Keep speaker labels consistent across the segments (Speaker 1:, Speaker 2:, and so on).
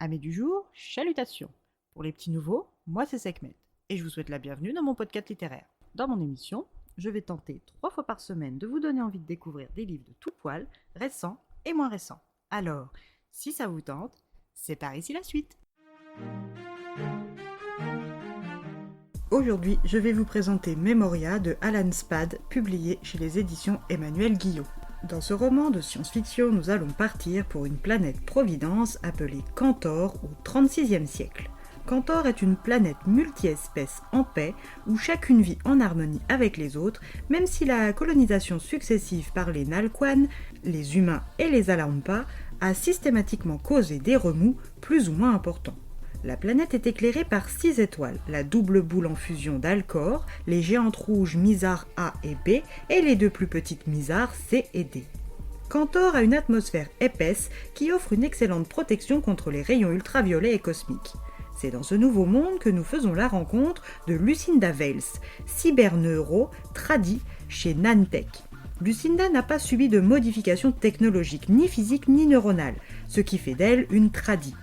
Speaker 1: Amis du jour, chalutations. Pour les petits nouveaux, moi c'est Sekhmet et je vous souhaite la bienvenue dans mon podcast littéraire. Dans mon émission, je vais tenter 3 fois par semaine de vous donner envie de découvrir des livres de tout poil, récents et moins récents. Alors, si ça vous tente, c'est par ici la suite. Aujourd'hui, je vais vous présenter Memoria de Alan Spade, publié chez les éditions Emmanuel Guillot. Dans ce roman de science-fiction, nous allons partir pour une planète Providence appelée Cantor au XXXIe siècle. Cantor est une planète multi-espèces en paix, où chacune vit en harmonie avec les autres, même si la colonisation successive par les Nalquan, les humains et les Alampa a systématiquement causé des remous plus ou moins importants. La planète est éclairée par 6 étoiles, la double boule en fusion d'Alcor, les géantes rouges Mizar A et B, et les 2 plus petites Mizar C et D. Cantor a une atmosphère épaisse qui offre une excellente protection contre les rayons ultraviolets et cosmiques. C'est dans ce nouveau monde que nous faisons la rencontre de Lucinda Vales, cyberneuro tradie chez Nantech. Lucinda n'a pas subi de modifications technologiques ni physiques ni neuronales, ce qui fait d'elle une tradie.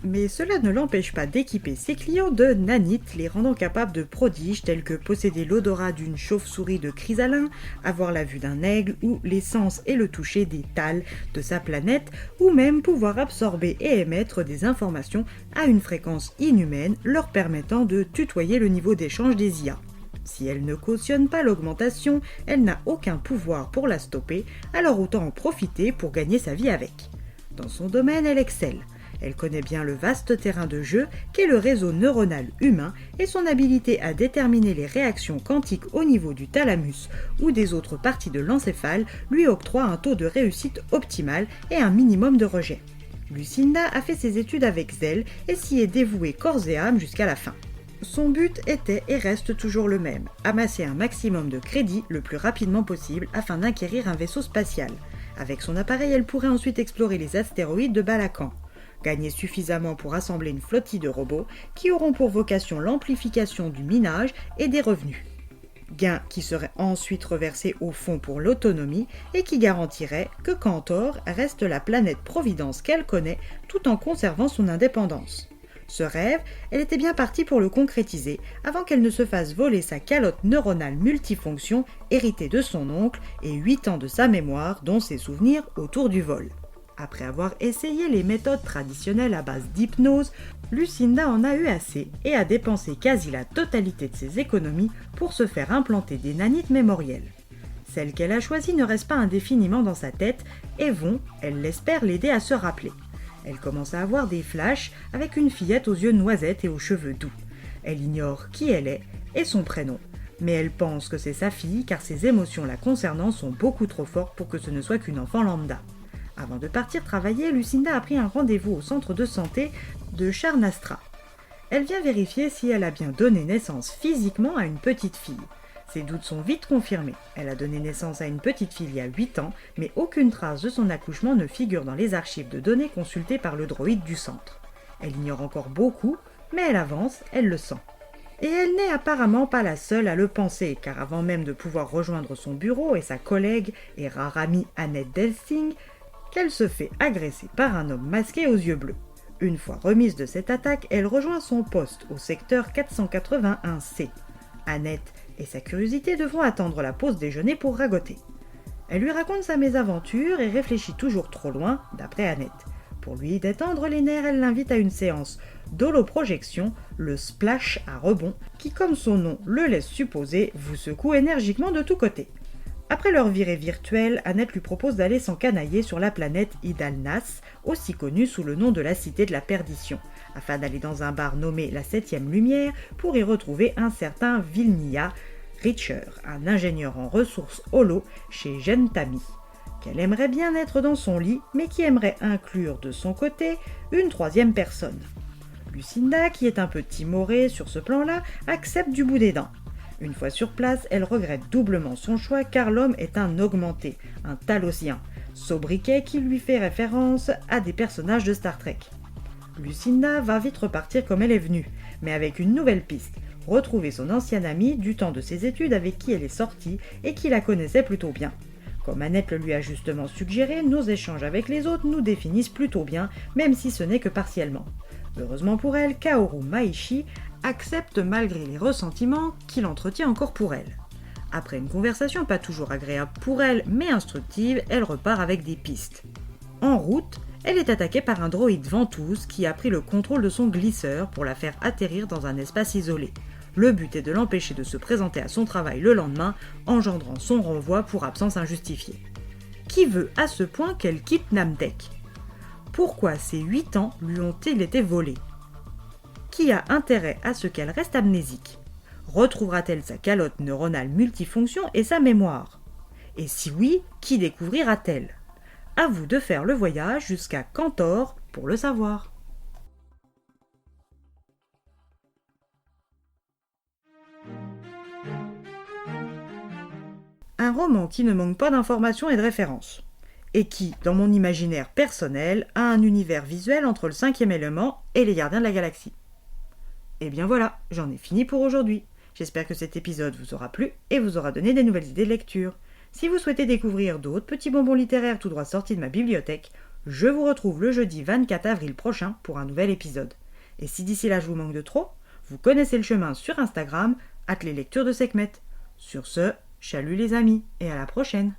Speaker 1: Mais cela ne l'empêche pas d'équiper ses clients de nanites, les rendant capables de prodiges tels que posséder l'odorat d'une chauve-souris de chrysalin, avoir la vue d'un aigle ou l'essence et le toucher des tals de sa planète, ou même pouvoir absorber et émettre des informations à une fréquence inhumaine, leur permettant de tutoyer le niveau d'échange des IA. Si elle ne cautionne pas l'augmentation, elle n'a aucun pouvoir pour la stopper, alors autant en profiter pour gagner sa vie avec. Dans son domaine, elle excelle. Elle connaît bien le vaste terrain de jeu qu'est le réseau neuronal humain et son habilité à déterminer les réactions quantiques au niveau du thalamus ou des autres parties de l'encéphale lui octroie un taux de réussite optimal et un minimum de rejet. Lucinda a fait ses études avec zèle et s'y est dévouée corps et âme jusqu'à la fin. Son but était et reste toujours le même, amasser un maximum de crédits le plus rapidement possible afin d'acquérir un vaisseau spatial. Avec son appareil, elle pourrait ensuite explorer les astéroïdes de Balakan. Gagner suffisamment pour assembler une flottille de robots qui auront pour vocation l'amplification du minage et des revenus. Gains qui seraient ensuite reversés au fonds pour l'autonomie et qui garantiraient que Cantor reste la planète Providence qu'elle connaît tout en conservant son indépendance. Ce rêve, elle était bien partie pour le concrétiser avant qu'elle ne se fasse voler sa calotte neuronale multifonction héritée de son oncle et 8 ans de sa mémoire dont ses souvenirs autour du vol. Après avoir essayé les méthodes traditionnelles à base d'hypnose, Lucinda en a eu assez et a dépensé quasi la totalité de ses économies pour se faire implanter des nanites mémorielles. Celles qu'elle a choisies ne restent pas indéfiniment dans sa tête et vont, elle l'espère, l'aider à se rappeler. Elle commence à avoir des flashs avec une fillette aux yeux noisettes et aux cheveux doux. Elle ignore qui elle est et son prénom, mais elle pense que c'est sa fille car ses émotions la concernant sont beaucoup trop fortes pour que ce ne soit qu'une enfant lambda. Avant de partir travailler, Lucinda a pris un rendez-vous au centre de santé de Charnastra. Elle vient vérifier si elle a bien donné naissance physiquement à une petite fille. Ses doutes sont vite confirmés. Elle a donné naissance à une petite fille il y a 8 ans, mais aucune trace de son accouchement ne figure dans les archives de données consultées par le droïde du centre. Elle ignore encore beaucoup, mais elle avance, elle le sent. Et elle n'est apparemment pas la seule à le penser, car avant même de pouvoir rejoindre son bureau et sa collègue et rare amie Annette Delsing, qu'elle se fait agresser par un homme masqué aux yeux bleus. Une fois remise de cette attaque, elle rejoint son poste au secteur 481C. Annette et sa curiosité devront attendre la pause déjeuner pour ragoter. Elle lui raconte sa mésaventure et réfléchit toujours trop loin, d'après Annette. Pour lui détendre les nerfs, elle l'invite à une séance d'holoprojection, le splash à rebond, qui comme son nom le laisse supposer, vous secoue énergiquement de tous côtés. Après leur virée virtuelle, Annette lui propose d'aller s'encanailler sur la planète Idalnas, aussi connue sous le nom de la Cité de la Perdition, afin d'aller dans un bar nommé la 7e Lumière pour y retrouver un certain Vilnia Richer, un ingénieur en ressources holo chez Gentami, qu'elle aimerait bien être dans son lit, mais qui aimerait inclure de son côté une 3e personne. Lucinda, qui est un peu timorée sur ce plan-là, accepte du bout des dents. Une fois sur place, elle regrette doublement son choix car l'homme est un augmenté, un talosien, sobriquet qui lui fait référence à des personnages de Star Trek. Lucinda va vite repartir comme elle est venue, mais avec une nouvelle piste, retrouver son ancienne amie du temps de ses études avec qui elle est sortie et qui la connaissait plutôt bien. Comme Annette le lui a justement suggéré, nos échanges avec les autres nous définissent plutôt bien, même si ce n'est que partiellement. Heureusement pour elle, Kaoru Maishi accepte malgré les ressentiments qu'il entretient encore pour elle. Après une conversation pas toujours agréable pour elle, mais instructive, elle repart avec des pistes. En route, elle est attaquée par un droïde ventouse qui a pris le contrôle de son glisseur pour la faire atterrir dans un espace isolé. Le but est de l'empêcher de se présenter à son travail le lendemain, engendrant son renvoi pour absence injustifiée. Qui veut à ce point qu'elle quitte Namdek ? Pourquoi ces 8 ans lui ont-ils été volés ? Qui a intérêt à ce qu'elle reste amnésique ? Retrouvera-t-elle sa calotte neuronale multifonction et sa mémoire ? Et si oui, qui découvrira-t-elle ? À vous de faire le voyage jusqu'à Cantor pour le savoir. Un roman qui ne manque pas d'informations et de références, et qui, dans mon imaginaire personnel, a un univers visuel entre le 5e élément et les Gardiens de la Galaxie. Et bien voilà, j'en ai fini pour aujourd'hui. J'espère que cet épisode vous aura plu et vous aura donné des nouvelles idées de lecture. Si vous souhaitez découvrir d'autres petits bonbons littéraires tout droit sortis de ma bibliothèque, je vous retrouve le jeudi 24 avril prochain pour un nouvel épisode. Et si d'ici là je vous manque de trop, vous connaissez le chemin sur Instagram, @leslectures de Sekhmet. Sur ce, chalut les amis, et à la prochaine.